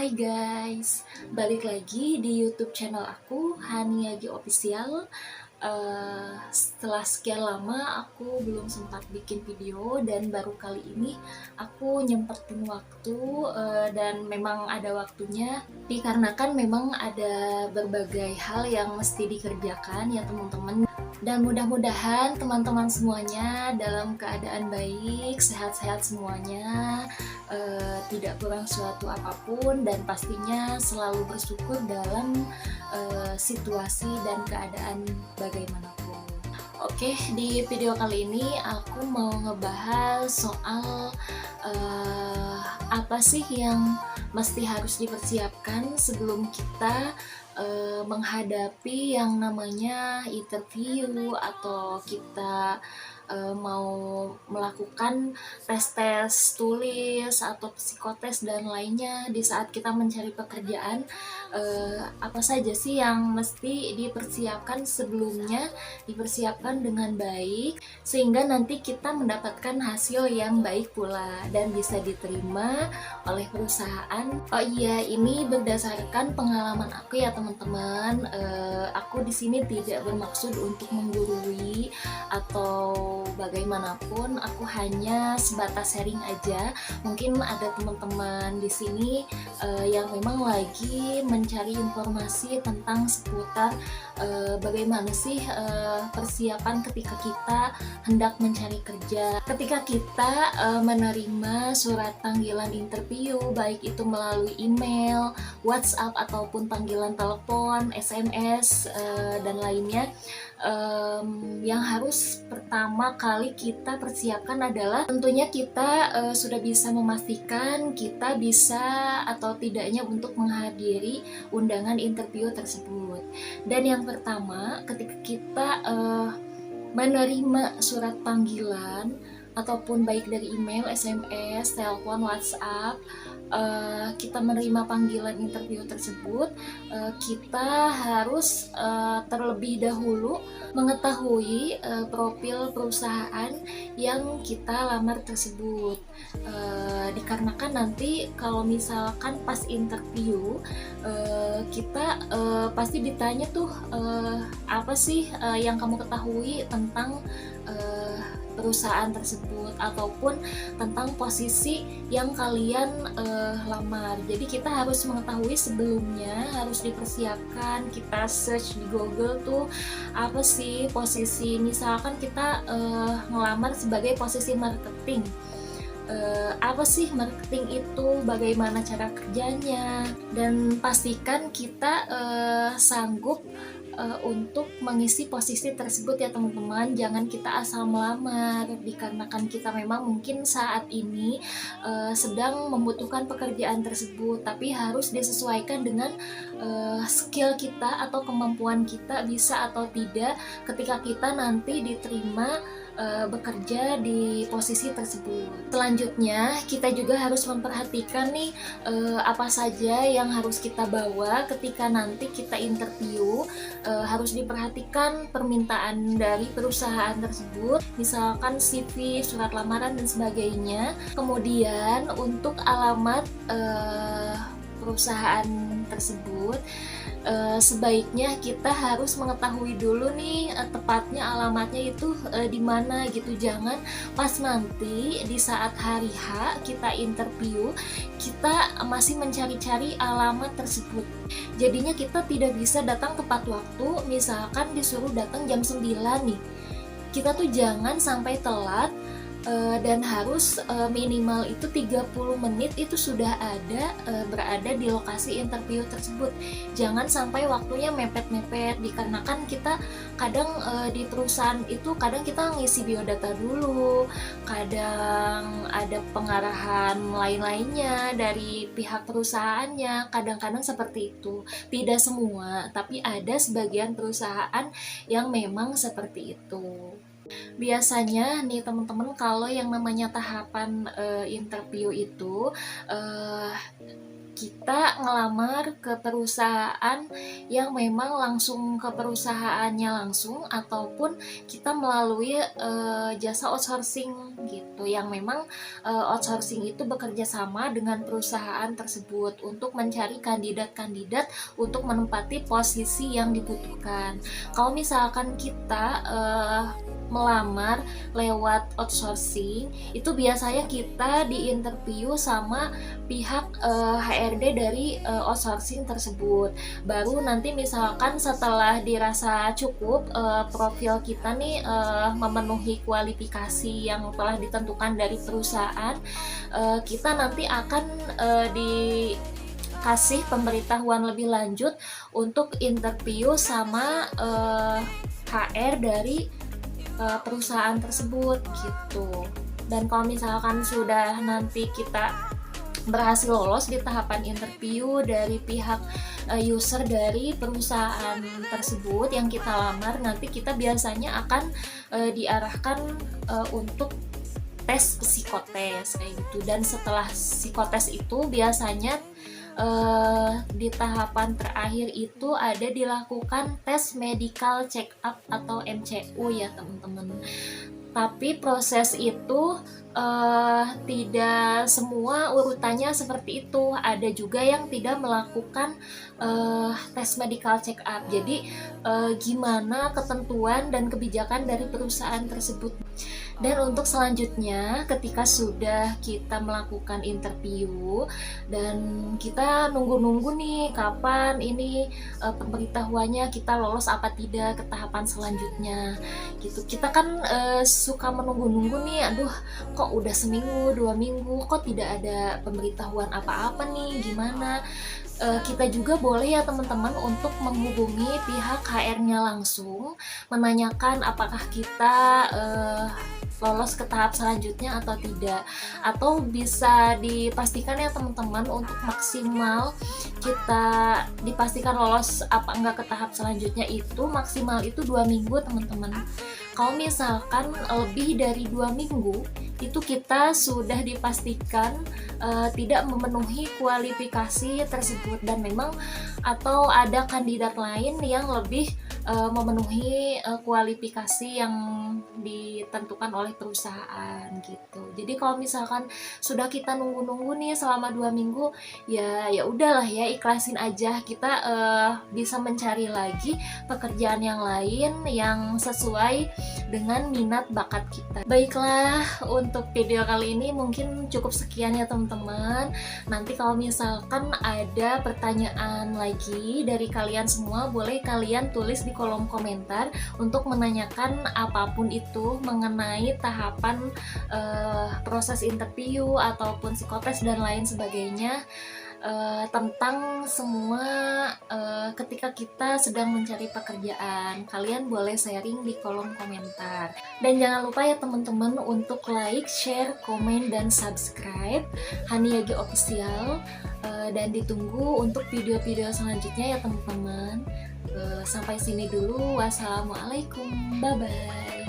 Hai guys, balik lagi di YouTube channel aku, Haniagi Official. Setelah sekian lama aku belum sempat bikin video dan baru kali ini aku nyempetin waktu, dan memang ada waktunya dikarenakan memang ada berbagai hal yang mesti dikerjakan ya teman-teman. Dan mudah-mudahan teman-teman semuanya dalam keadaan baik, sehat-sehat semuanya, tidak kurang suatu apapun, dan pastinya selalu bersyukur dalam situasi dan keadaan bagaimanapun. Oke, di video kali ini aku mau ngebahas soal apa sih yang mesti harus dipersiapkan sebelum kita menghadapi yang namanya interview, atau kita mau melakukan tes-tes tulis atau psikotes dan lainnya di saat kita mencari pekerjaan. Apa saja sih yang mesti dipersiapkan sebelumnya, dipersiapkan dengan baik sehingga nanti kita mendapatkan hasil yang baik pula dan bisa diterima oleh perusahaan. Oh iya, ini berdasarkan pengalaman aku ya teman-teman. Aku di sini tidak bermaksud untuk menggurui atau bagaimanapun, aku hanya sebatas sharing aja. Mungkin ada teman-teman di sini yang memang lagi mencari informasi tentang seputar bagaimana sih persiapan ketika kita hendak mencari kerja. Ketika kita menerima surat panggilan interview, baik itu melalui email, WhatsApp, ataupun panggilan telepon, SMS, dan lainnya, yang harus pertama kali kita persiapkan adalah tentunya kita sudah bisa memastikan kita bisa atau tidaknya untuk menghadiri undangan interview tersebut. Dan yang pertama, ketika kita menerima surat panggilan ataupun baik dari email, SMS, telepon, WhatsApp, kita menerima panggilan interview tersebut, kita harus terlebih dahulu mengetahui profil perusahaan yang kita lamar tersebut. Dikarenakan nanti kalau misalkan pas interview, kita pasti ditanya tuh, apa sih yang kamu ketahui tentang perusahaan tersebut ataupun tentang posisi yang kalian lamar. Jadi kita harus mengetahui sebelumnya, harus dipersiapkan. Kita search di Google tuh apa sih posisi, misalkan kita ngelamar sebagai posisi marketing. Apa sih marketing itu, bagaimana cara kerjanya, dan pastikan kita sanggup untuk mengisi posisi tersebut ya teman-teman. Jangan kita asal melamar, dikarenakan kita memang mungkin saat ini sedang membutuhkan pekerjaan tersebut, tapi harus disesuaikan dengan skill kita atau kemampuan kita bisa atau tidak ketika kita nanti diterima bekerja di posisi tersebut. Selanjutnya kita juga harus memperhatikan nih apa saja yang harus kita bawa ketika nanti kita interview. Harus diperhatikan permintaan dari perusahaan tersebut, misalkan CV, surat lamaran, dan sebagainya. Kemudian untuk alamat perusahaan tersebut, sebaiknya kita harus mengetahui dulu nih tepatnya alamatnya itu di mana gitu. Jangan pas nanti di saat hari H kita interview, kita masih mencari-cari alamat tersebut. Jadinya kita tidak bisa datang tepat waktu. Misalkan disuruh datang jam 9 nih, kita tuh jangan sampai telat, dan harus minimal itu 30 menit itu sudah ada berada di lokasi interview tersebut. Jangan sampai waktunya mepet-mepet, dikarenakan kita kadang di perusahaan itu kadang kita ngisi biodata dulu, kadang ada pengarahan lain-lainnya dari pihak perusahaannya, kadang-kadang seperti itu. Tidak semua, tapi ada sebagian perusahaan yang memang seperti itu. Biasanya nih teman-teman, kalau yang namanya tahapan interview itu kita ngelamar ke perusahaan yang memang langsung ke perusahaannya langsung, ataupun kita melalui jasa outsourcing gitu, yang memang outsourcing itu bekerja sama dengan perusahaan tersebut untuk mencari kandidat-kandidat untuk menempati posisi yang dibutuhkan. Kalau misalkan kita melamar lewat outsourcing, itu biasanya kita diinterview sama pihak HRD dari outsourcing tersebut. Baru nanti misalkan setelah dirasa cukup profil kita nih memenuhi kualifikasi yang telah ditentukan dari perusahaan, kita nanti akan dikasih pemberitahuan lebih lanjut untuk interview sama HR dari perusahaan tersebut gitu. Dan kalau misalkan sudah nanti kita berhasil lolos di tahapan interview dari pihak user dari perusahaan tersebut yang kita lamar, nanti kita biasanya akan diarahkan untuk tes psikotes kayak gitu. Dan setelah psikotes itu biasanya di tahapan terakhir itu ada dilakukan tes medical check up atau MCU ya teman-teman. Tapi proses itu tidak semua urutannya seperti itu. Ada juga yang tidak melakukan tes medical check up. Jadi gimana ketentuan dan kebijakan dari perusahaan tersebut. Dan untuk selanjutnya, ketika sudah kita melakukan interview dan kita nunggu-nunggu nih kapan ini pemberitahuannya kita lolos apa tidak ke tahapan selanjutnya gitu. Kita kan suka menunggu-nunggu nih, aduh kok udah seminggu 2 minggu kok tidak ada pemberitahuan apa-apa nih, gimana. Kita juga boleh ya teman-teman untuk menghubungi pihak HR-nya langsung, menanyakan apakah kita lolos ke tahap selanjutnya atau tidak. Atau bisa dipastikan ya teman-teman, untuk maksimal kita dipastikan lolos apa enggak ke tahap selanjutnya itu maksimal itu 2 minggu teman-teman. Kalau misalkan lebih dari 2 minggu itu kita sudah dipastikan tidak memenuhi kualifikasi tersebut, dan memang atau ada kandidat lain yang lebih memenuhi kualifikasi yang ditentukan oleh perusahaan gitu. Jadi kalau misalkan sudah kita nunggu-nunggu nih selama 2 minggu, ya udahlah ya, ikhlasin aja. Kita bisa mencari lagi pekerjaan yang lain yang sesuai dengan minat bakat kita. Baiklah, untuk video kali ini mungkin cukup sekian ya teman-teman. Nanti kalau misalkan ada pertanyaan lagi dari kalian semua, boleh kalian tulis di kolom komentar untuk menanyakan apapun itu mengenai tahapan proses interview ataupun psikotes dan lain sebagainya, tentang semua ketika kita sedang mencari pekerjaan. Kalian boleh sharing di kolom komentar. Dan jangan lupa ya teman-teman untuk like, share, komen, dan subscribe Haniyagi Official. Dan ditunggu untuk video-video selanjutnya ya teman-teman. Sampai sini dulu. Wassalamualaikum. Bye-bye.